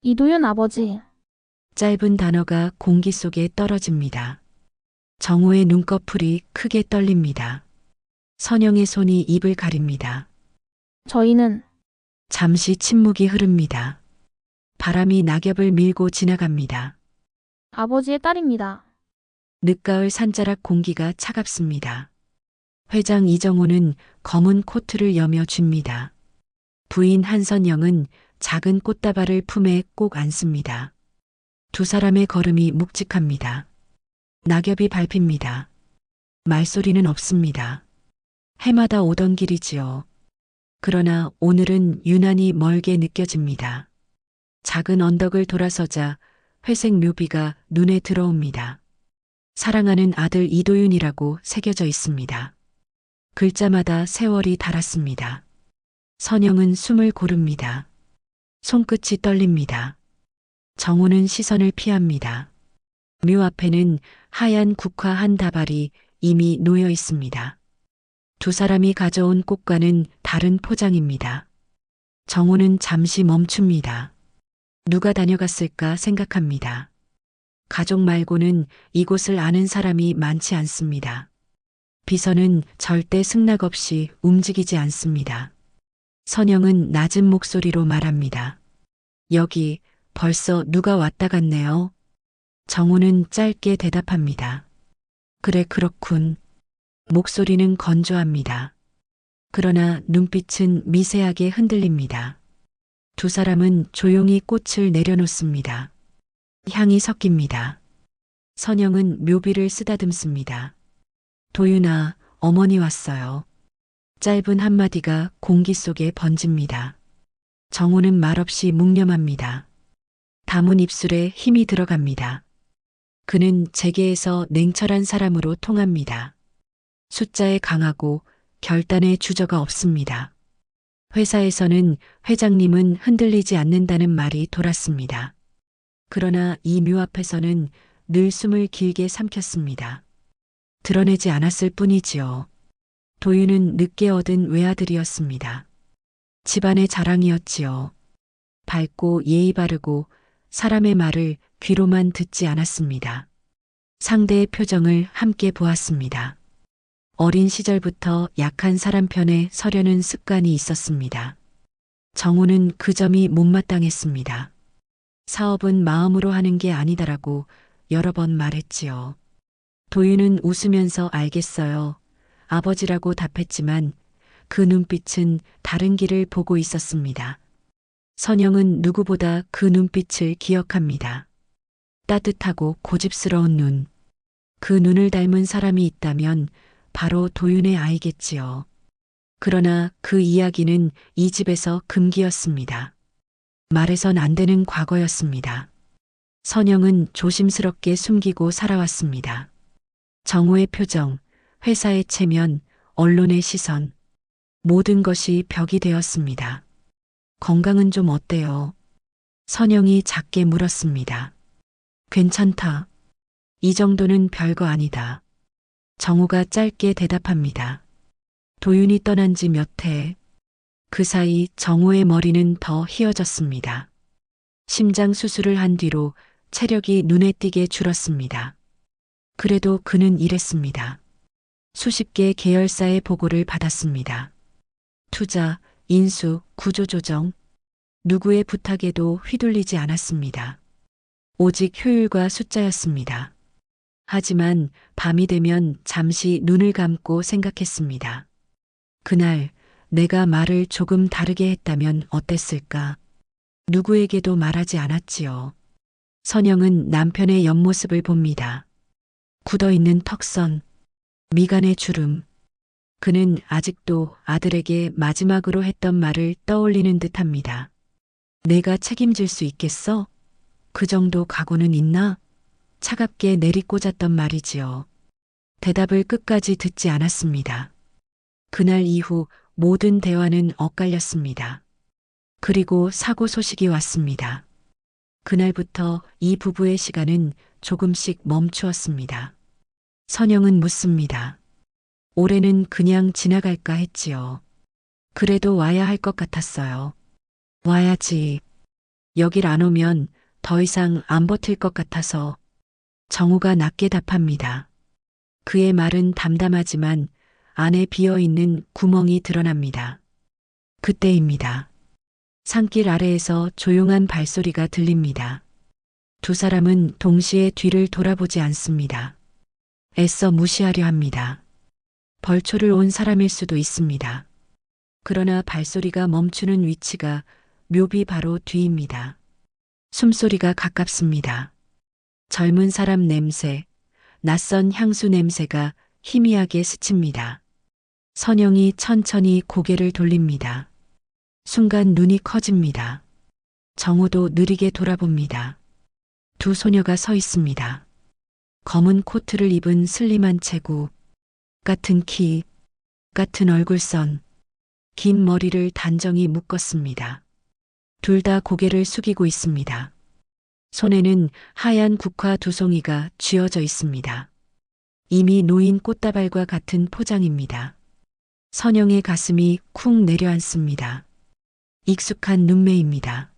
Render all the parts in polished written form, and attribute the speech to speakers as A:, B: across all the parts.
A: 이도윤 아버지,
B: 짧은 단어가 공기 속에 떨어집니다. 정호의 눈꺼풀이 크게 떨립니다. 선영의 손이 입을 가립니다.
A: 저희는
B: 잠시 침묵이 흐릅니다. 바람이 낙엽을 밀고 지나갑니다.
A: 아버지의 딸입니다.
B: 늦가을 산자락 공기가 차갑습니다. 회장 이정호는 검은 코트를 여며 줍니다. 부인 한선영은 작은 꽃다발을 품에 꼭 안습니다. 두 사람의 걸음이 묵직합니다. 낙엽이 밟힙니다. 말소리는 없습니다. 해마다 오던 길이지요. 그러나 오늘은 유난히 멀게 느껴집니다. 작은 언덕을 돌아서자 회색 묘비가 눈에 들어옵니다. 사랑하는 아들 이도윤이라고 새겨져 있습니다. 글자마다 세월이 달았습니다. 선영은 숨을 고릅니다. 손끝이 떨립니다. 정호는 시선을 피합니다. 묘 앞에는 하얀 국화 한 다발이 이미 놓여 있습니다. 두 사람이 가져온 꽃과는 다른 포장입니다. 정호는 잠시 멈춥니다. 누가 다녀갔을까 생각합니다. 가족 말고는 이곳을 아는 사람이 많지 않습니다. 비서는 절대 승낙 없이 움직이지 않습니다. 선영은 낮은 목소리로 말합니다. 여기 벌써 누가 왔다 갔네요. 정호는 짧게 대답합니다. 그래 그렇군. 목소리는 건조합니다. 그러나 눈빛은 미세하게 흔들립니다. 두 사람은 조용히 꽃을 내려놓습니다. 향이 섞입니다. 선영은 묘비를 쓰다듬습니다. 도윤아, 어머니 왔어요. 짧은 한마디가 공기 속에 번집니다. 정호는 말없이 묵념합니다. 담은 입술에 힘이 들어갑니다. 그는 재계에서 냉철한 사람으로 통합니다. 숫자에 강하고 결단에 주저가 없습니다. 회사에서는 회장님은 흔들리지 않는다는 말이 돌았습니다. 그러나 이 묘 앞에서는 늘 숨을 길게 삼켰습니다. 드러내지 않았을 뿐이지요. 도윤은 늦게 얻은 외아들이었습니다. 집안의 자랑이었지요. 밝고 예의 바르고 사람의 말을 귀로만 듣지 않았습니다. 상대의 표정을 함께 보았습니다. 어린 시절부터 약한 사람 편에 서려는 습관이 있었습니다. 정호는 그 점이 못마땅했습니다. 사업은 마음으로 하는 게 아니다라고 여러 번 말했지요. 도윤은 웃으면서 알겠어요. 아버지라고 답했지만 그 눈빛은 다른 길을 보고 있었습니다. 선영은 누구보다 그 눈빛을 기억합니다. 따뜻하고 고집스러운 눈. 그 눈을 닮은 사람이 있다면 바로 도윤의 아이겠지요. 그러나 그 이야기는 이 집에서 금기였습니다. 말해선 안 되는 과거였습니다. 선영은 조심스럽게 숨기고 살아왔습니다. 정호의 표정, 회사의 체면, 언론의 시선, 모든 것이 벽이 되었습니다. 건강은 좀 어때요? 선영이 작게 물었습니다. 괜찮다. 이 정도는 별거 아니다. 정호가 짧게 대답합니다. 도윤이 떠난 지 몇 해. 그 사이 정호의 머리는 더 휘어졌습니다. 심장 수술을 한 뒤로 체력이 눈에 띄게 줄었습니다. 그래도 그는 일했습니다. 수십 개의 계열사의 보고를 받았습니다. 투자, 인수, 구조조정, 누구의 부탁에도 휘둘리지 않았습니다. 오직 효율과 숫자였습니다. 하지만 밤이 되면 잠시 눈을 감고 생각했습니다. 그날 내가 말을 조금 다르게 했다면 어땠을까? 누구에게도 말하지 않았지요. 선영은 남편의 옆모습을 봅니다. 굳어있는 턱선, 미간의 주름. 그는 아직도 아들에게 마지막으로 했던 말을 떠올리는 듯합니다. 내가 책임질 수 있겠어? 그 정도 각오는 있나? 차갑게 내리꽂았던 말이지요. 대답을 끝까지 듣지 않았습니다. 그날 이후 모든 대화는 엇갈렸습니다. 그리고 사고 소식이 왔습니다. 그날부터 이 부부의 시간은 조금씩 멈추었습니다. 선영은 묻습니다. 올해는 그냥 지나갈까 했지요. 그래도 와야 할 것 같았어요. 와야지. 여길 안 오면 더 이상 안 버틸 것 같아서. 정우가 낮게 답합니다. 그의 말은 담담하지만 안에 비어있는 구멍이 드러납니다. 그때입니다. 산길 아래에서 조용한 발소리가 들립니다. 두 사람은 동시에 뒤를 돌아보지 않습니다. 애써 무시하려 합니다. 벌초를 온 사람일 수도 있습니다. 그러나 발소리가 멈추는 위치가 묘비 바로 뒤입니다. 숨소리가 가깝습니다. 젊은 사람 냄새, 낯선 향수 냄새가 희미하게 스칩니다. 선영이 천천히 고개를 돌립니다. 순간 눈이 커집니다. 정우도 느리게 돌아봅니다. 두 소녀가 서 있습니다. 검은 코트를 입은 슬림한 체구, 같은 키, 같은 얼굴선, 긴 머리를 단정히 묶었습니다. 둘 다 고개를 숙이고 있습니다. 손에는 하얀 국화 두 송이가 쥐어져 있습니다. 이미 놓인 꽃다발과 같은 포장입니다. 선영의 가슴이 쿵 내려앉습니다. 익숙한 눈매입니다.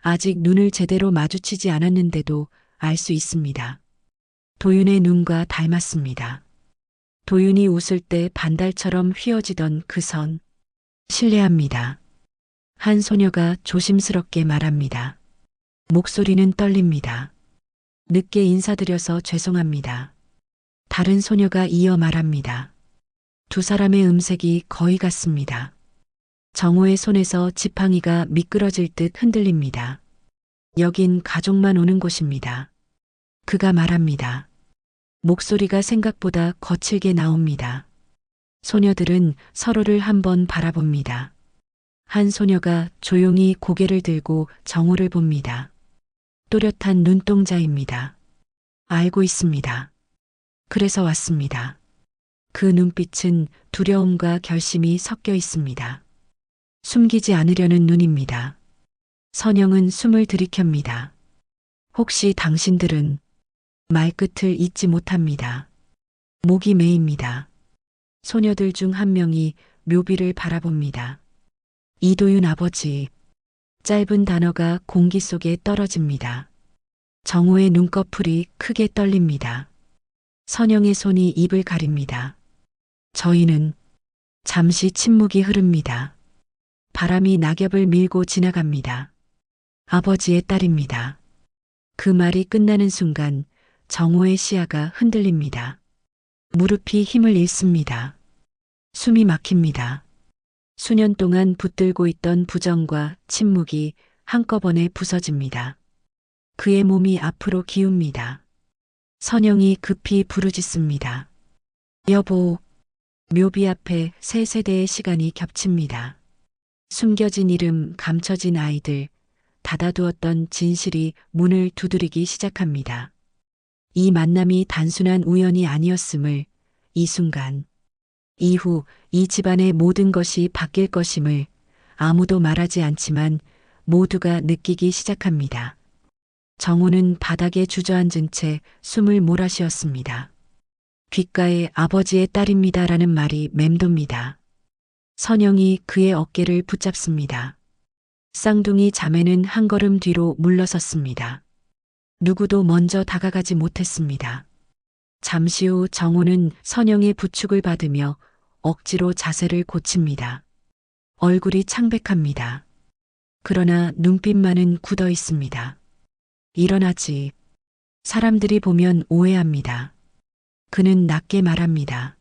B: 아직 눈을 제대로 마주치지 않았는데도 알 수 있습니다. 도윤의 눈과 닮았습니다. 도윤이 웃을 때 반달처럼 휘어지던 그 선. 실례합니다. 한 소녀가 조심스럽게 말합니다. 목소리는 떨립니다. 늦게 인사드려서 죄송합니다. 다른 소녀가 이어 말합니다. 두 사람의 음색이 거의 같습니다. 정우의 손에서 지팡이가 미끄러질 듯 흔들립니다. 여긴 가족만 오는 곳입니다. 그가 말합니다. 목소리가 생각보다 거칠게 나옵니다. 소녀들은 서로를 한번 바라봅니다. 한 소녀가 조용히 고개를 들고 정우를 봅니다. 또렷한 눈동자입니다. 알고 있습니다. 그래서 왔습니다. 그 눈빛은 두려움과 결심이 섞여 있습니다. 숨기지 않으려는 눈입니다. 선영은 숨을 들이켭니다. 혹시 당신들은 말끝을 잇지 못합니다. 목이 메입니다. 소녀들 중 한 명이 묘비를 바라봅니다. 이도윤 아버지. 짧은 단어가 공기 속에 떨어집니다. 정우의 눈꺼풀이 크게 떨립니다. 선영의 손이 입을 가립니다. 저희는 잠시 침묵이 흐릅니다. 바람이 낙엽을 밀고 지나갑니다. 아버지의 딸입니다. 그 말이 끝나는 순간 정우의 시야가 흔들립니다. 무릎이 힘을 잃습니다. 숨이 막힙니다. 수년 동안 붙들고 있던 부정과 침묵이 한꺼번에 부서집니다. 그의 몸이 앞으로 기웁니다. 선영이 급히 부르짖습니다. 여보. 묘비 앞에 세 세대의 시간이 겹칩니다. 숨겨진 이름, 감춰진 아이들, 닫아두었던 진실이 문을 두드리기 시작합니다. 이 만남이 단순한 우연이 아니었음을, 이 순간, 이후 이 집안의 모든 것이 바뀔 것임을 아무도 말하지 않지만 모두가 느끼기 시작합니다. 정우는 바닥에 주저앉은 채 숨을 몰아쉬었습니다. 귓가에 아버지의 딸입니다라는 말이 맴돕니다. 선영이 그의 어깨를 붙잡습니다. 쌍둥이 자매는 한 걸음 뒤로 물러섰습니다. 누구도 먼저 다가가지 못했습니다. 잠시 후 정우는 선영의 부축을 받으며 억지로 자세를 고칩니다. 얼굴이 창백합니다. 그러나 눈빛만은 굳어 있습니다. 일어나지. 사람들이 보면 오해합니다. 그는 낮게 말합니다.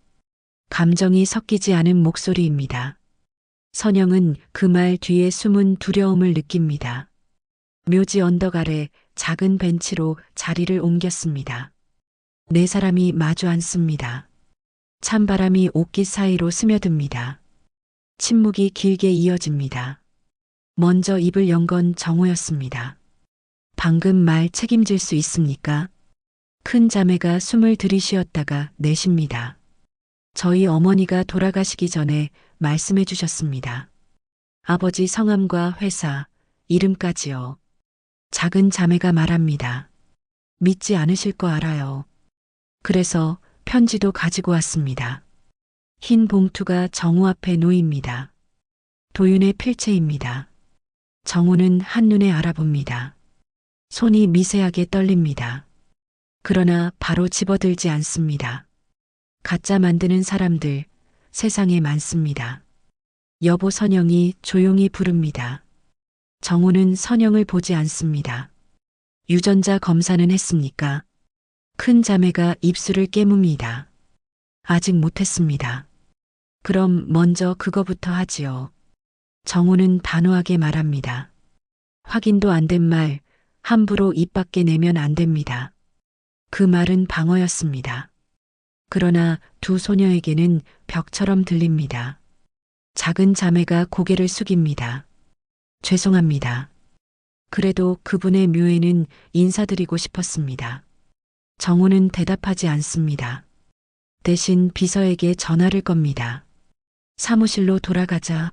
B: 감정이 섞이지 않은 목소리입니다. 선영은 그 말 뒤에 숨은 두려움을 느낍니다. 묘지 언덕 아래 작은 벤치로 자리를 옮겼습니다. 네 사람이 마주 앉습니다. 찬바람이 옷깃 사이로 스며듭니다. 침묵이 길게 이어집니다. 먼저 입을 연 건 정우였습니다. 방금 말 책임질 수 있습니까? 큰 자매가 숨을 들이쉬었다가 내쉽니다. 저희 어머니가 돌아가시기 전에 말씀해 주셨습니다. 아버지 성함과 회사, 이름까지요. 작은 자매가 말합니다. 믿지 않으실 거 알아요. 그래서 편지도 가지고 왔습니다. 흰 봉투가 정우 앞에 놓입니다. 도윤의 필체입니다. 정우는 한눈에 알아봅니다. 손이 미세하게 떨립니다. 그러나 바로 집어들지 않습니다. 가짜 만드는 사람들 세상에 많습니다. 여보 선영이 조용히 부릅니다. 정우는 선영을 보지 않습니다. 유전자 검사는 했습니까? 큰 자매가 입술을 깨뭅니다. 아직 못했습니다. 그럼 먼저 그거부터 하지요. 정우는 단호하게 말합니다. 확인도 안 된 말 함부로 입 밖에 내면 안 됩니다. 그 말은 방어였습니다. 그러나 두 소녀에게는 벽처럼 들립니다. 작은 자매가 고개를 숙입니다. 죄송합니다. 그래도 그분의 묘에는 인사드리고 싶었습니다. 정우는 대답하지 않습니다. 대신 비서에게 전화를 겁니다. 사무실로 돌아가자.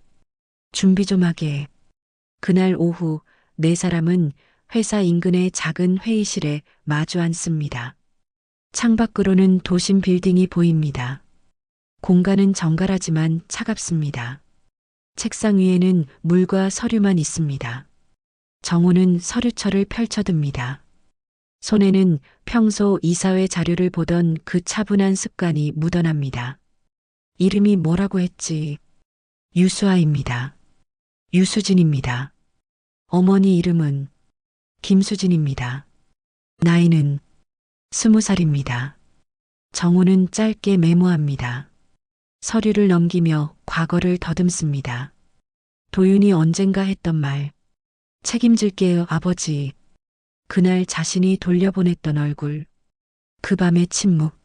B: 준비 좀 하게. 그날 오후 네 사람은 회사 인근의 작은 회의실에 마주 앉습니다. 창밖으로는 도심 빌딩이 보입니다. 공간은 정갈하지만 차갑습니다. 책상 위에는 물과 서류만 있습니다. 정우는 서류철을 펼쳐듭니다. 손에는 평소 이사회 자료를 보던 그 차분한 습관이 묻어납니다. 이름이 뭐라고 했지? 유수아입니다. 유수진입니다. 어머니 이름은 김수진입니다. 나이는 20살입니다. 정우는 짧게 메모합니다. 서류를 넘기며 과거를 더듬습니다. 도윤이 언젠가 했던 말. 책임질게요, 아버지. 그날 자신이 돌려보냈던 얼굴. 그 밤의 침묵.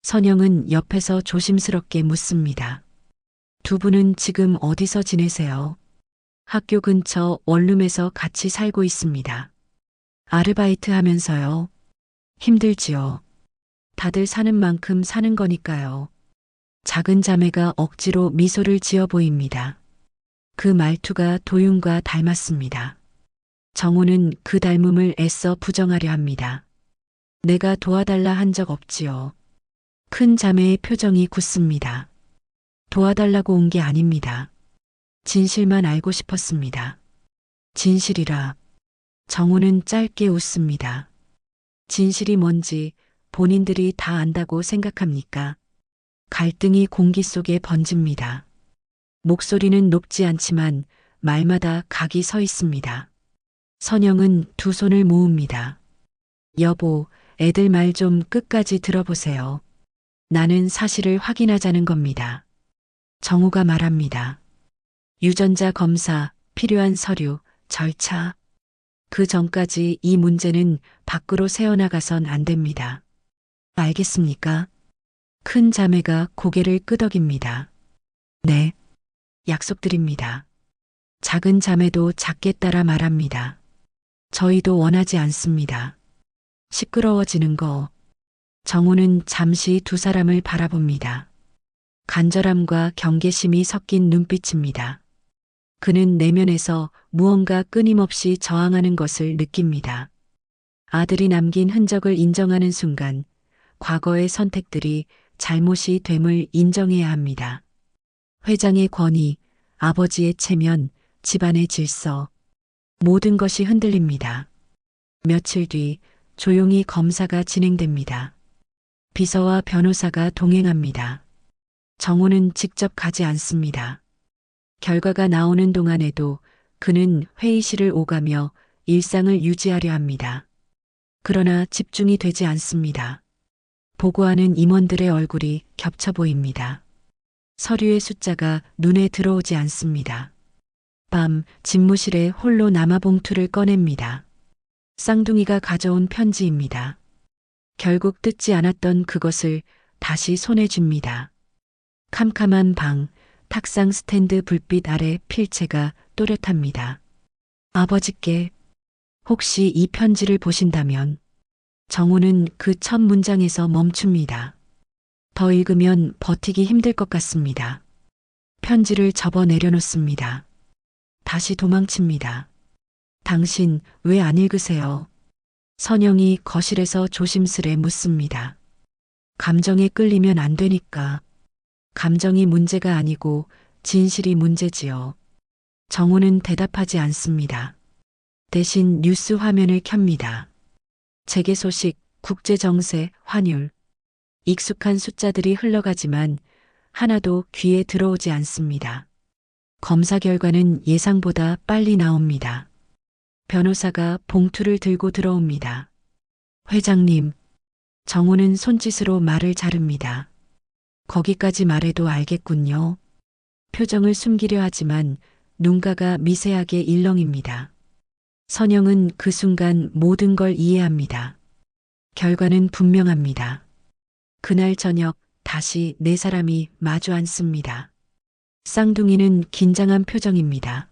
B: 선영은 옆에서 조심스럽게 묻습니다. 두 분은 지금 어디서 지내세요? 학교 근처 원룸에서 같이 살고 있습니다. 아르바이트 하면서요. 힘들지요. 다들 사는 만큼 사는 거니까요. 작은 자매가 억지로 미소를 지어 보입니다. 그 말투가 도윤과 닮았습니다. 정우는 그 닮음을 애써 부정하려 합니다. 내가 도와달라 한 적 없지요. 큰 자매의 표정이 굳습니다. 도와달라고 온 게 아닙니다. 진실만 알고 싶었습니다. 진실이라. 정우는 짧게 웃습니다. 진실이 뭔지 본인들이 다 안다고 생각합니까? 갈등이 공기 속에 번집니다. 목소리는 높지 않지만 말마다 각이 서 있습니다. 선영은 두 손을 모읍니다. 여보, 애들 말 좀 끝까지 들어보세요. 나는 사실을 확인하자는 겁니다. 정우가 말합니다. 유전자 검사, 필요한 서류, 절차. 그 전까지 이 문제는 밖으로 새어나가선 안 됩니다. 알겠습니까? 큰 자매가 고개를 끄덕입니다. 네. 약속드립니다. 작은 자매도 작게 따라 말합니다. 저희도 원하지 않습니다. 시끄러워지는 거. 정우는 잠시 두 사람을 바라봅니다. 간절함과 경계심이 섞인 눈빛입니다. 그는 내면에서 무언가 끊임없이 저항하는 것을 느낍니다. 아들이 남긴 흔적을 인정하는 순간 과거의 선택들이 잘못이 됨을 인정해야 합니다. 회장의 권위, 아버지의 체면, 집안의 질서, 모든 것이 흔들립니다. 며칠 뒤 조용히 검사가 진행됩니다. 비서와 변호사가 동행합니다. 정우는 직접 가지 않습니다. 결과가 나오는 동안에도 그는 회의실을 오가며 일상을 유지하려 합니다. 그러나 집중이 되지 않습니다. 보고하는 임원들의 얼굴이 겹쳐 보입니다. 서류의 숫자가 눈에 들어오지 않습니다. 밤 집무실에 홀로 남아봉투를 꺼냅니다. 쌍둥이가 가져온 편지입니다. 결국 뜯지 않았던 그것을 다시 손에 쥡니다. 캄캄한 방, 탁상 스탠드 불빛 아래 필체가 또렷합니다. 아버지께 혹시 이 편지를 보신다면. 정우는 그 첫 문장에서 멈춥니다. 더 읽으면 버티기 힘들 것 같습니다. 편지를 접어 내려놓습니다. 다시 도망칩니다. 당신 왜 안 읽으세요? 선영이 거실에서 조심스레 묻습니다. 감정에 끌리면 안 되니까. 감정이 문제가 아니고 진실이 문제지요. 정우는 대답하지 않습니다. 대신 뉴스 화면을 켭니다. 재계 소식, 국제 정세, 환율. 익숙한 숫자들이 흘러가지만 하나도 귀에 들어오지 않습니다. 검사 결과는 예상보다 빨리 나옵니다. 변호사가 봉투를 들고 들어옵니다. 회장님, 정우는 손짓으로 말을 자릅니다. 거기까지 말해도 알겠군요. 표정을 숨기려 하지만 눈가가 미세하게 일렁입니다. 선영은 그 순간 모든 걸 이해합니다. 결과는 분명합니다. 그날 저녁 다시 네 사람이 마주 앉습니다. 쌍둥이는 긴장한 표정입니다.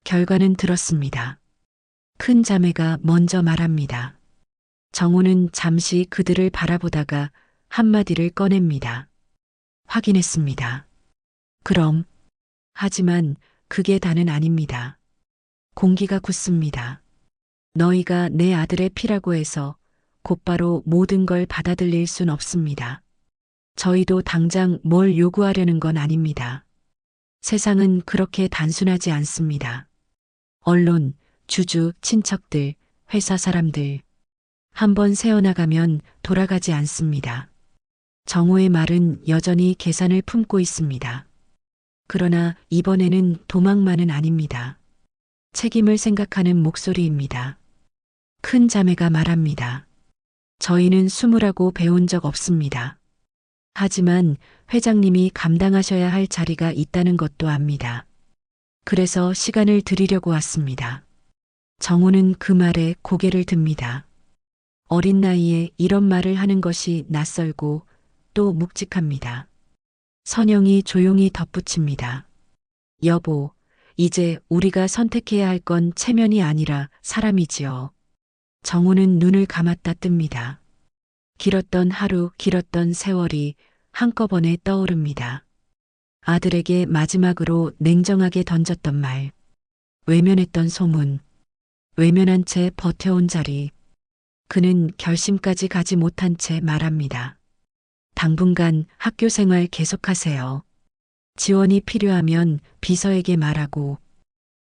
B: 결과는 들었습니다. 큰 자매가 먼저 말합니다. 정우는 잠시 그들을 바라보다가 한마디를 꺼냅니다. 확인했습니다. 그럼, 하지만 그게 다는 아닙니다. 공기가 굳습니다. 너희가 내 아들의 피라고 해서 곧바로 모든 걸 받아들일 순 없습니다. 저희도 당장 뭘 요구하려는 건 아닙니다. 세상은 그렇게 단순하지 않습니다. 언론, 주주, 친척들, 회사 사람들. 한번 새어나가면 돌아가지 않습니다. 정우의 말은 여전히 계산을 품고 있습니다. 그러나 이번에는 도망만은 아닙니다. 책임을 생각하는 목소리입니다. 큰 자매가 말합니다. 저희는 숨으라고 배운 적 없습니다. 하지만 회장님이 감당하셔야 할 자리가 있다는 것도 압니다. 그래서 시간을 드리려고 왔습니다. 정우는 그 말에 고개를 듭니다. 어린 나이에 이런 말을 하는 것이 낯설고 또 묵직합니다. 선영이 조용히 덧붙입니다. 여보, 이제 우리가 선택해야 할 건 체면이 아니라 사람이지요. 정우는 눈을 감았다 뜹니다. 길었던 하루, 길었던 세월이 한꺼번에 떠오릅니다. 아들에게 마지막으로 냉정하게 던졌던 말, 외면했던 소문, 외면한 채 버텨온 자리. 그는 결심까지 가지 못한 채 말합니다. 당분간 학교 생활 계속하세요. 지원이 필요하면 비서에게 말하고.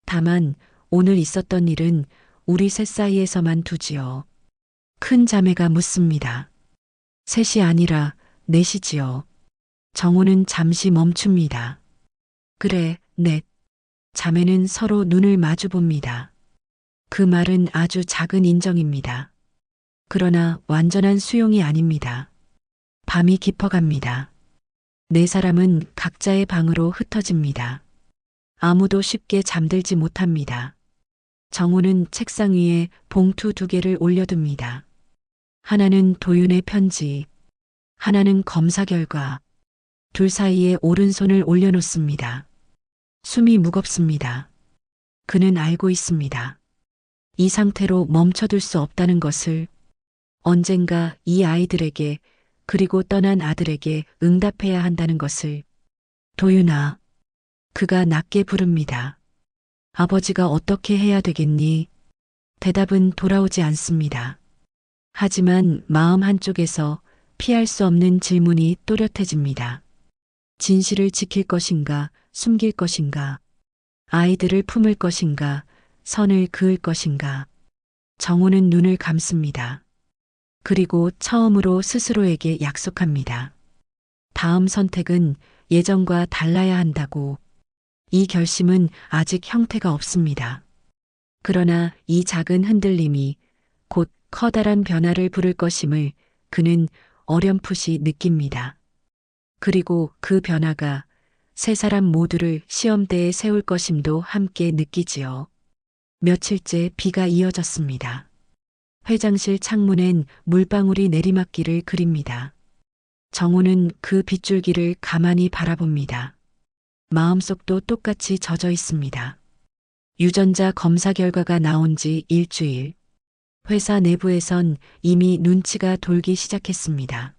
B: 다만 오늘 있었던 일은 우리 셋 사이에서만 두지요. 큰 자매가 묻습니다. 셋이 아니라 넷이지요. 정우는 잠시 멈춥니다. 그래, 넷. 자매는 서로 눈을 마주 봅니다. 그 말은 아주 작은 인정입니다. 그러나 완전한 수용이 아닙니다. 밤이 깊어갑니다. 네 사람은 각자의 방으로 흩어집니다. 아무도 쉽게 잠들지 못합니다. 정우는 책상 위에 봉투 2개를 올려둡니다. 하나는 도윤의 편지, 하나는 검사 결과. 둘 사이에 오른손을 올려놓습니다. 숨이 무겁습니다. 그는 알고 있습니다. 이 상태로 멈춰둘 수 없다는 것을. 언젠가 이 아이들에게 그리고 떠난 아들에게 응답해야 한다는 것을. 도윤아. 그가 낮게 부릅니다. 아버지가 어떻게 해야 되겠니? 대답은 돌아오지 않습니다. 하지만 마음 한쪽에서 피할 수 없는 질문이 또렷해집니다. 진실을 지킬 것인가, 숨길 것인가, 아이들을 품을 것인가, 선을 그을 것인가. 정우는 눈을 감습니다. 그리고 처음으로 스스로에게 약속합니다. 다음 선택은 예전과 달라야 한다고. 이 결심은 아직 형태가 없습니다. 그러나 이 작은 흔들림이 곧 커다란 변화를 부를 것임을 그는 어렴풋이 느낍니다. 그리고 그 변화가 세 사람 모두를 시험대에 세울 것임도 함께 느끼지요. 며칠째 비가 이어졌습니다. 회장실 창문엔 물방울이 내리막길을 그립니다. 정우는 그 빗줄기를 가만히 바라봅니다. 마음속도 똑같이 젖어 있습니다. 유전자 검사 결과가 나온 지 일주일. 회사 내부에선 이미 눈치가 돌기 시작했습니다.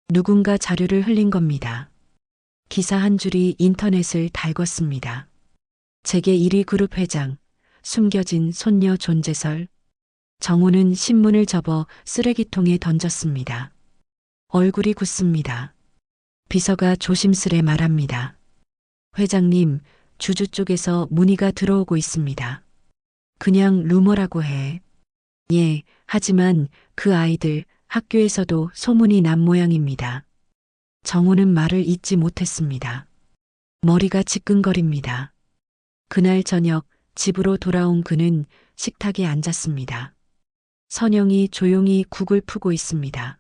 B: 누군가 자료를 흘린 겁니다. 기사 한 줄이 인터넷을 달궜습니다. 재계 1위 그룹 회장, 숨겨진 손녀 존재설. 정우는 신문을 접어 쓰레기통에 던졌습니다. 얼굴이 굳습니다. 비서가 조심스레 말합니다. 회장님, 주주 쪽에서 문의가 들어오고 있습니다. 그냥 루머라고 해. 예, 하지만 그 아이들 학교에서도 소문이 난 모양입니다. 정호는 말을 잇지 못했습니다. 머리가 지끈거립니다. 그날 저녁 집으로 돌아온 그는 식탁에 앉았습니다. 선영이 조용히 국을 푸고 있습니다.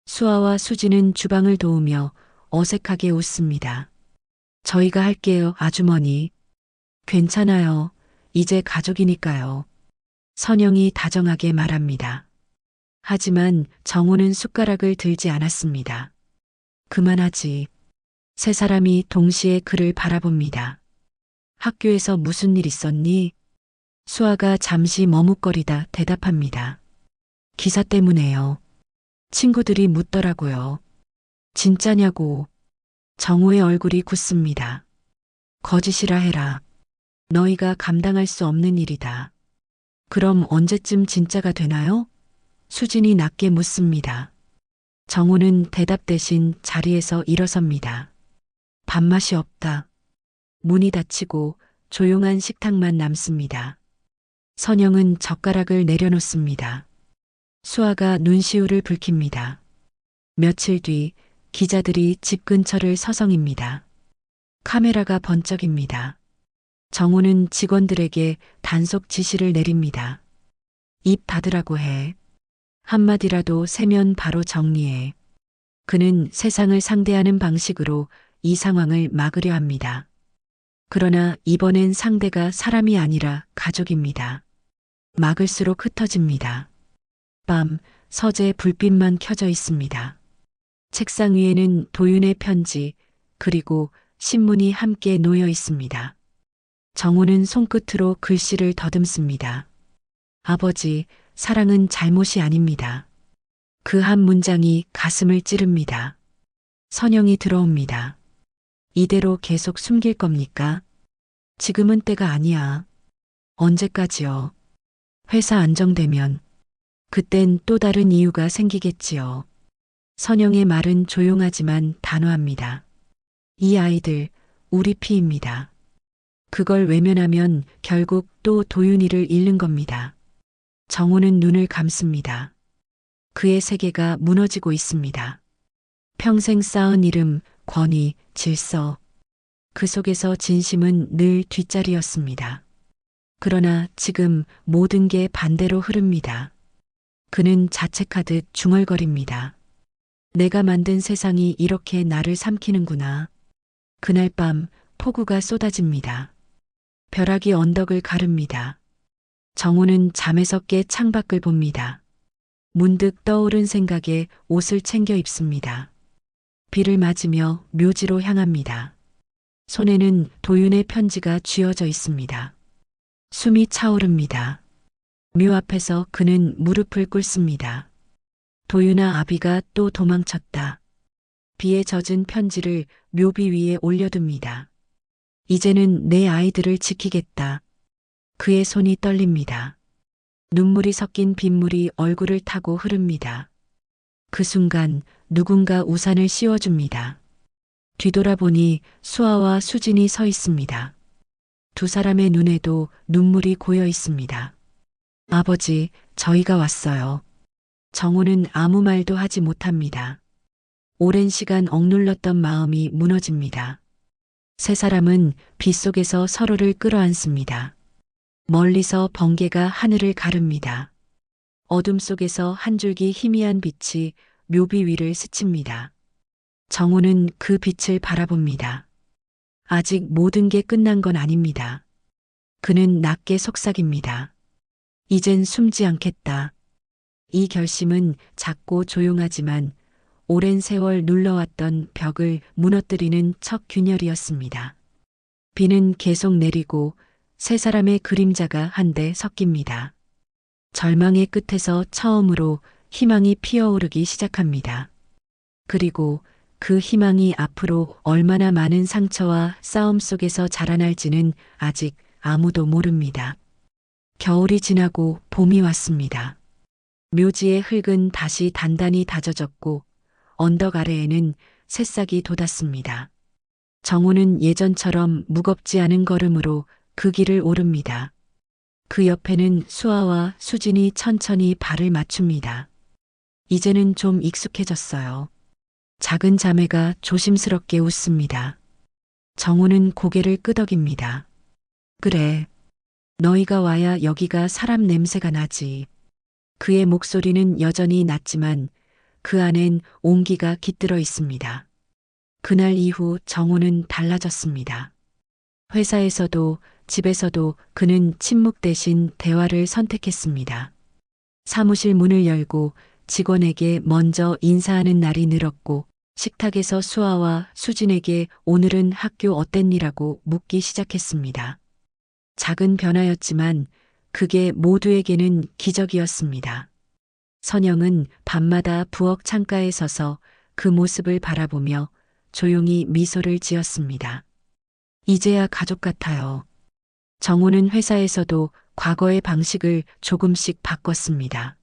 B: 수아와 수지는 주방을 도우며 어색하게 웃습니다. 저희가 할게요, 아주머니. 괜찮아요. 이제 가족이니까요. 선영이 다정하게 말합니다. 하지만 정호는 숟가락을 들지 않았습니다. 그만하지. 세 사람이 동시에 그를 바라봅니다. 학교에서 무슨 일 있었니? 수아가 잠시 머뭇거리다 대답합니다. 기사 때문에요. 친구들이 묻더라고요. 진짜냐고. 정호의 얼굴이 굳습니다. 거짓이라 해라. 너희가 감당할 수 없는 일이다. 그럼 언제쯤 진짜가 되나요? 수진이 낮게 묻습니다. 정호는 대답 대신 자리에서 일어섭니다. 밥맛이 없다. 문이 닫히고 조용한 식탁만 남습니다. 선영은 젓가락을 내려놓습니다. 수아가 눈시울을 붉힙니다. 며칠 뒤 기자들이 집 근처를 서성입니다. 카메라가 번쩍입니다. 정호는 직원들에게 단속 지시를 내립니다. 입 닫으라고 해. 한마디라도 세면 바로 정리해. 그는 세상을 상대하는 방식으로 이 상황을 막으려 합니다. 그러나 이번엔 상대가 사람이 아니라 가족입니다. 막을수록 흩어집니다. 밤, 서재 불빛만 켜져 있습니다. 책상 위에는 도윤의 편지, 그리고 신문이 함께 놓여 있습니다. 정호는 손끝으로 글씨를 더듬습니다. 아버지, 사랑은 잘못이 아닙니다. 그 한 문장이 가슴을 찌릅니다. 선영이 들어옵니다. 이대로 계속 숨길 겁니까? 지금은 때가 아니야. 언제까지요? 회사 안정되면 그땐 또 다른 이유가 생기겠지요. 선영의 말은 조용하지만 단호합니다. 이 아이들 우리 피입니다. 그걸 외면하면 결국 또 도윤이를 잃는 겁니다. 정호는 눈을 감습니다. 그의 세계가 무너지고 있습니다. 평생 쌓은 이름, 권위, 질서. 그 속에서 진심은 늘 뒷자리였습니다. 그러나 지금 모든 게 반대로 흐릅니다. 그는 자책하듯 중얼거립니다. 내가 만든 세상이 이렇게 나를 삼키는구나. 그날 밤 폭우가 쏟아집니다. 벼락이 언덕을 가릅니다. 정호는 잠에서 깨 창밖을 봅니다. 문득 떠오른 생각에 옷을 챙겨 입습니다. 비를 맞으며 묘지로 향합니다. 손에는 도윤의 편지가 쥐어져 있습니다. 숨이 차오릅니다. 묘 앞에서 그는 무릎을 꿇습니다. 도윤아, 아비가 또 도망쳤다. 비에 젖은 편지를 묘비 위에 올려둡니다. 이제는 내 아이들을 지키겠다. 그의 손이 떨립니다. 눈물이 섞인 빗물이 얼굴을 타고 흐릅니다. 그 순간 누군가 우산을 씌워줍니다. 뒤돌아보니 수아와 수진이 서 있습니다. 두 사람의 눈에도 눈물이 고여 있습니다. 아버지, 저희가 왔어요. 정호는 아무 말도 하지 못합니다. 오랜 시간 억눌렀던 마음이 무너집니다. 세 사람은 빗속에서 서로를 끌어안습니다. 멀리서 번개가 하늘을 가릅니다. 어둠 속에서 한 줄기 희미한 빛이 묘비 위를 스칩니다. 정호는 그 빛을 바라봅니다. 아직 모든 게 끝난 건 아닙니다. 그는 낮게 속삭입니다. 이젠 숨지 않겠다. 이 결심은 작고 조용하지만 오랜 세월 눌러왔던 벽을 무너뜨리는 첫 균열이었습니다. 비는 계속 내리고 세 사람의 그림자가 한데 섞입니다. 절망의 끝에서 처음으로 희망이 피어오르기 시작합니다. 그리고 그 희망이 앞으로 얼마나 많은 상처와 싸움 속에서 자라날지는 아직 아무도 모릅니다. 겨울이 지나고 봄이 왔습니다. 묘지의 흙은 다시 단단히 다져졌고 언덕 아래에는 새싹이 돋았습니다. 정우는 예전처럼 무겁지 않은 걸음으로 그 길을 오릅니다. 그 옆에는 수아와 수진이 천천히 발을 맞춥니다. 이제는 좀 익숙해졌어요. 작은 자매가 조심스럽게 웃습니다. 정우는 고개를 끄덕입니다. 그래. 너희가 와야 여기가 사람 냄새가 나지. 그의 목소리는 여전히 낮지만 그 안엔 온기가 깃들어 있습니다. 그날 이후 정우는 달라졌습니다. 회사에서도 집에서도 그는 침묵 대신 대화를 선택했습니다. 사무실 문을 열고 직원에게 먼저 인사하는 날이 늘었고 식탁에서 수아와 수진에게 오늘은 학교 어땠니라고 묻기 시작했습니다. 작은 변화였지만 그게 모두에게는 기적이었습니다. 선영은 밤마다 부엌 창가에 서서 그 모습을 바라보며 조용히 미소를 지었습니다. 이제야 가족 같아요. 정우는 회사에서도 과거의 방식을 조금씩 바꿨습니다.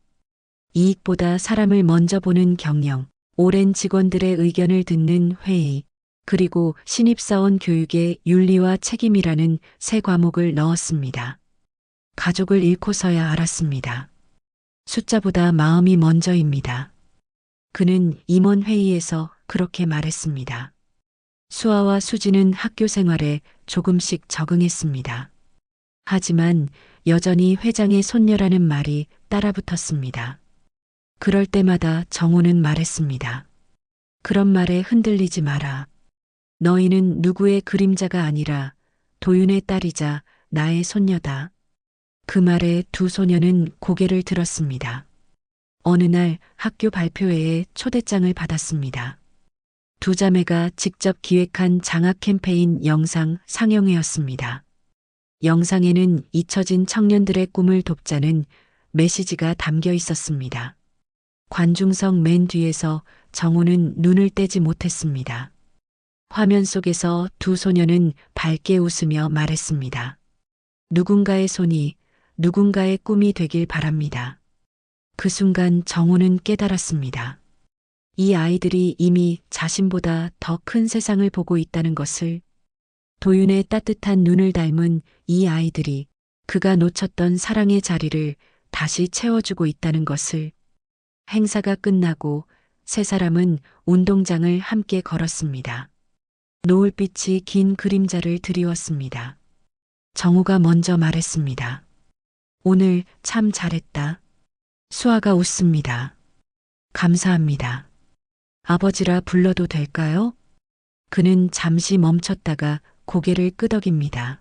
B: 이익보다 사람을 먼저 보는 경영, 오랜 직원들의 의견을 듣는 회의, 그리고 신입사원 교육의 윤리와 책임이라는 새 과목을 넣었습니다. 가족을 잃고서야 알았습니다. 숫자보다 마음이 먼저입니다. 그는 임원회의에서 그렇게 말했습니다. 수아와 수지는 학교 생활에 조금씩 적응했습니다. 하지만 여전히 회장의 손녀라는 말이 따라붙었습니다. 그럴 때마다 정우는 말했습니다. 그런 말에 흔들리지 마라. 너희는 누구의 그림자가 아니라 도윤의 딸이자 나의 손녀다. 그 말에 두 소녀는 고개를 들었습니다. 어느 날 학교 발표회에 초대장을 받았습니다. 두 자매가 직접 기획한 장학 캠페인 영상 상영회였습니다. 영상에는 잊혀진 청년들의 꿈을 돕자는 메시지가 담겨 있었습니다. 관중석 맨 뒤에서 정우는 눈을 떼지 못했습니다. 화면 속에서 두 소녀는 밝게 웃으며 말했습니다. 누군가의 손이 누군가의 꿈이 되길 바랍니다. 그 순간 정우는 깨달았습니다. 이 아이들이 이미 자신보다 더 큰 세상을 보고 있다는 것을, 도윤의 따뜻한 눈을 닮은 이 아이들이 그가 놓쳤던 사랑의 자리를 다시 채워주고 있다는 것을. 행사가 끝나고 세 사람은 운동장을 함께 걸었습니다. 노을빛이 긴 그림자를 드리웠습니다. 정우가 먼저 말했습니다. 오늘 참 잘했다. 수아가 웃습니다. 감사합니다. 아버지라 불러도 될까요? 그는 잠시 멈췄다가 고개를 끄덕입니다.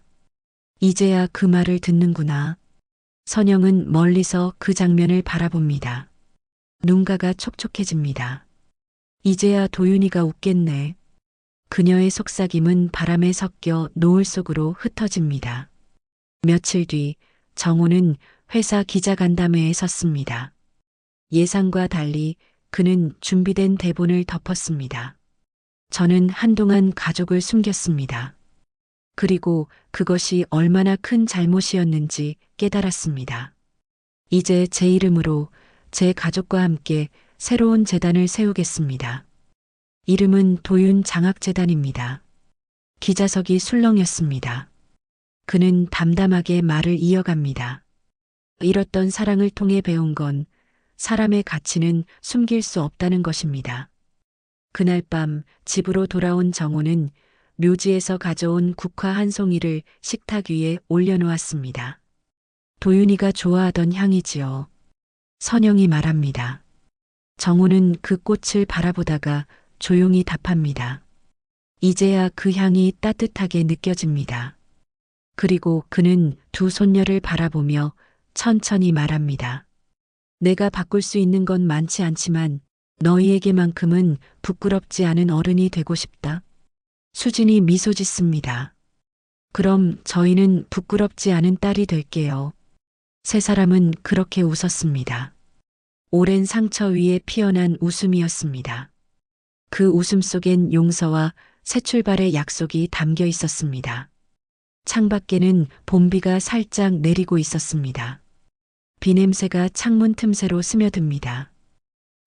B: 이제야 그 말을 듣는구나. 선영은 멀리서 그 장면을 바라봅니다. 눈가가 촉촉해집니다. 이제야 도윤이가 웃겠네. 그녀의 속삭임은 바람에 섞여 노을 속으로 흩어집니다. 며칠 뒤 정우는 회사 기자간담회에 섰습니다. 예상과 달리 그는 준비된 대본을 덮었습니다. 저는 한동안 가족을 숨겼습니다. 그리고 그것이 얼마나 큰 잘못이었는지 깨달았습니다. 이제 제 이름으로 제 가족과 함께 새로운 재단을 세우겠습니다. 이름은 도윤 장학재단입니다. 기자석이 술렁였습니다. 그는 담담하게 말을 이어갑니다. 잃었던 사랑을 통해 배운 건 사람의 가치는 숨길 수 없다는 것입니다. 그날 밤 집으로 돌아온 정우는 묘지에서 가져온 국화 한 송이를 식탁 위에 올려놓았습니다. 도윤이가 좋아하던 향이지요. 선영이 말합니다. 정우는 그 꽃을 바라보다가 조용히 답합니다. 이제야 그 향이 따뜻하게 느껴집니다. 그리고 그는 두 손녀를 바라보며 천천히 말합니다. 내가 바꿀 수 있는 건 많지 않지만 너희에게만큼은 부끄럽지 않은 어른이 되고 싶다. 수진이 미소 짓습니다. 그럼 저희는 부끄럽지 않은 딸이 될게요. 세 사람은 그렇게 웃었습니다. 오랜 상처 위에 피어난 웃음이었습니다. 그 웃음 속엔 용서와 새 출발의 약속이 담겨 있었습니다. 창밖에는 봄비가 살짝 내리고 있었습니다. 비 냄새가 창문 틈새로 스며듭니다.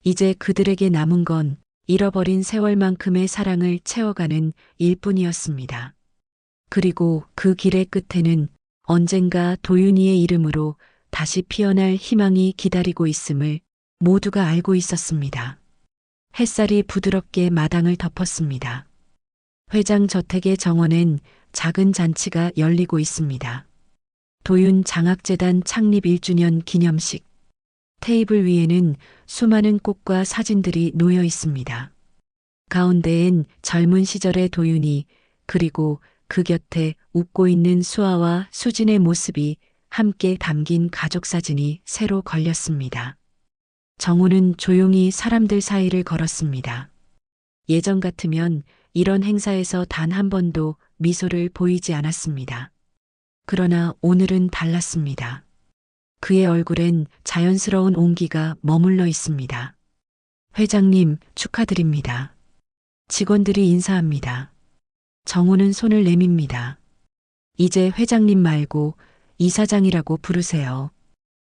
B: 이제 그들에게 남은 건 잃어버린 세월만큼의 사랑을 채워가는 일뿐이었습니다. 그리고 그 길의 끝에는 언젠가 도윤이의 이름으로 다시 피어날 희망이 기다리고 있음을 모두가 알고 있었습니다. 햇살이 부드럽게 마당을 덮었습니다. 회장 저택의 정원엔 작은 잔치가 열리고 있습니다. 도윤 장학재단 창립 1주년 기념식. 테이블 위에는 수많은 꽃과 사진들이 놓여 있습니다. 가운데엔 젊은 시절의 도윤이, 그리고 그 곁에 웃고 있는 수아와 수진의 모습이 함께 담긴 가족 사진이 새로 걸렸습니다. 정우는 조용히 사람들 사이를 걸었습니다. 예전 같으면 이런 행사에서 단 한 번도 미소를 보이지 않았습니다. 그러나 오늘은 달랐습니다. 그의 얼굴엔 자연스러운 온기가 머물러 있습니다. 회장님, 축하드립니다. 직원들이 인사합니다. 정우는 손을 내밉니다. 이제 회장님 말고 이사장이라고 부르세요.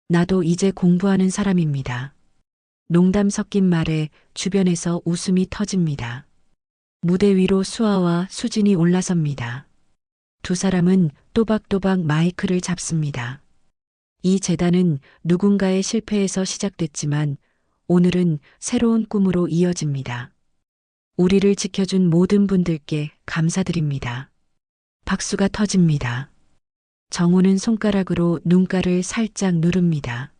B: 나도 이제 공부하는 사람입니다. 농담 섞인 말에 주변에서 웃음이 터집니다. 무대 위로 수아와 수진이 올라섭니다. 두 사람은 또박또박 마이크를 잡습니다. 이 재단은 누군가의 실패에서 시작됐지만 오늘은 새로운 꿈으로 이어집니다. 우리를 지켜준 모든 분들께 감사드립니다. 박수가 터집니다. 정우는 손가락으로 눈가를 살짝 누릅니다.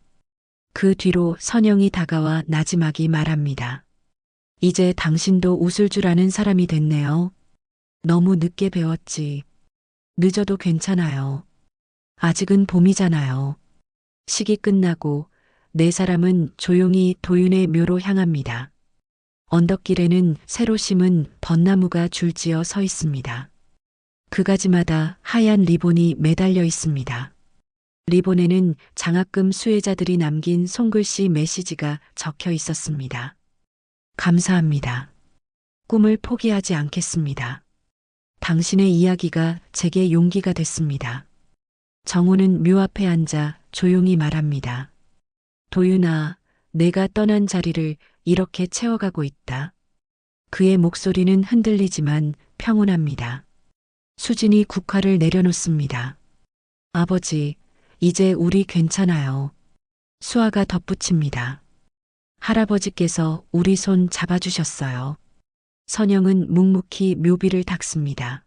B: 그 뒤로 선영이 다가와 나지막이 말합니다. 이제 당신도 웃을 줄 아는 사람이 됐네요. 너무 늦게 배웠지. 늦어도 괜찮아요. 아직은 봄이잖아요. 시기 끝나고 네 사람은 조용히 도윤의 묘로 향합니다. 언덕길에는 새로 심은 벚나무가 줄지어 서 있습니다. 그 가지마다 하얀 리본이 매달려 있습니다. 리본에는 장학금 수혜자들이 남긴 손글씨 메시지가 적혀 있었습니다. 감사합니다. 꿈을 포기하지 않겠습니다. 당신의 이야기가 제게 용기가 됐습니다. 정우는 묘 앞에 앉아 조용히 말합니다. 도윤아, 내가 떠난 자리를 이렇게 채워가고 있다. 그의 목소리는 흔들리지만 평온합니다. 수진이 국화를 내려놓습니다. 아버지, 이제 우리 괜찮아요. 수아가 덧붙입니다. 할아버지께서 우리 손 잡아주셨어요. 선영은 묵묵히 묘비를 닦습니다.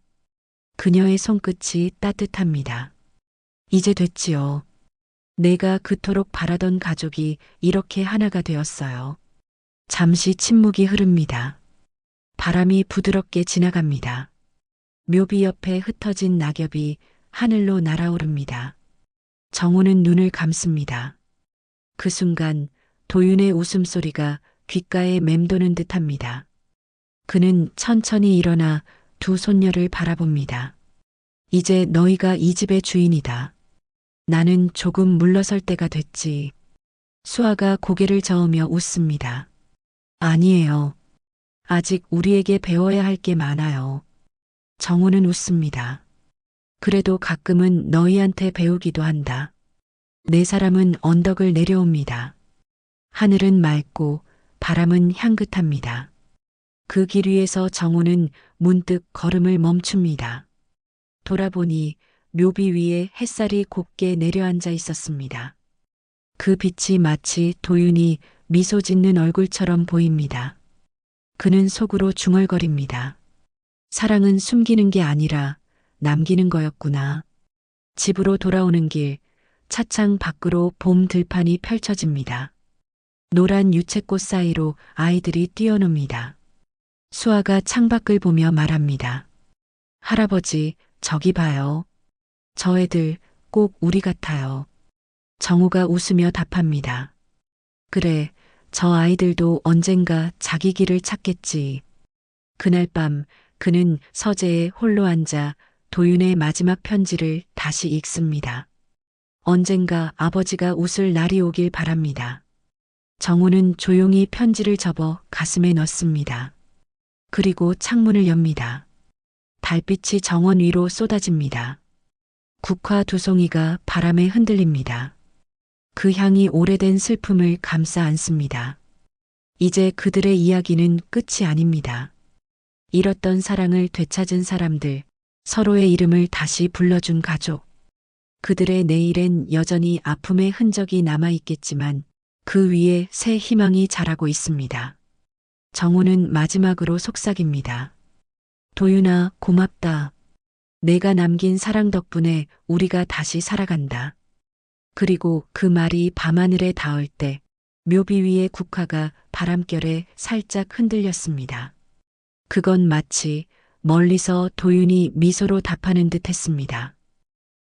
B: 그녀의 손끝이 따뜻합니다. 이제 됐지요. 내가 그토록 바라던 가족이 이렇게 하나가 되었어요. 잠시 침묵이 흐릅니다. 바람이 부드럽게 지나갑니다. 묘비 옆에 흩어진 낙엽이 하늘로 날아오릅니다. 정우는 눈을 감습니다. 그 순간 도윤의 웃음소리가 귓가에 맴도는 듯합니다. 그는 천천히 일어나 두 손녀를 바라봅니다. 이제 너희가 이 집의 주인이다. 나는 조금 물러설 때가 됐지. 수아가 고개를 저으며 웃습니다. 아니에요. 아직 우리에게 배워야 할 게 많아요. 정우는 웃습니다. 그래도 가끔은 너희한테 배우기도 한다. 네 사람은 언덕을 내려옵니다. 하늘은 맑고 바람은 향긋합니다. 그 길 위에서 정우는 문득 걸음을 멈춥니다. 돌아보니 묘비 위에 햇살이 곱게 내려앉아 있었습니다. 그 빛이 마치 도윤이 미소 짓는 얼굴처럼 보입니다. 그는 속으로 중얼거립니다. 사랑은 숨기는 게 아니라 남기는 거였구나. 집으로 돌아오는 길, 차창 밖으로 봄 들판이 펼쳐집니다. 노란 유채꽃 사이로 아이들이 뛰어놉니다. 수아가 창밖을 보며 말합니다. 할아버지, 저기 봐요. 저 애들 꼭 우리 같아요. 정우가 웃으며 답합니다. 그래, 저 아이들도 언젠가 자기 길을 찾겠지. 그날 밤 그는 서재에 홀로 앉아 도윤의 마지막 편지를 다시 읽습니다. 언젠가 아버지가 웃을 날이 오길 바랍니다. 정우는 조용히 편지를 접어 가슴에 넣습니다. 그리고 창문을 엽니다. 달빛이 정원 위로 쏟아집니다. 국화 두 송이가 바람에 흔들립니다. 그 향이 오래된 슬픔을 감싸 안습니다. 이제 그들의 이야기는 끝이 아닙니다. 잃었던 사랑을 되찾은 사람들, 서로의 이름을 다시 불러준 가족. 그들의 내일엔 여전히 아픔의 흔적이 남아있겠지만 그 위에 새 희망이 자라고 있습니다. 정우는 마지막으로 속삭입니다. 도윤아, 고맙다. 내가 남긴 사랑 덕분에 우리가 다시 살아간다. 그리고 그 말이 밤하늘에 닿을 때 묘비 위의 국화가 바람결에 살짝 흔들렸습니다. 그건 마치 멀리서 도윤이 미소로 답하는 듯 했습니다.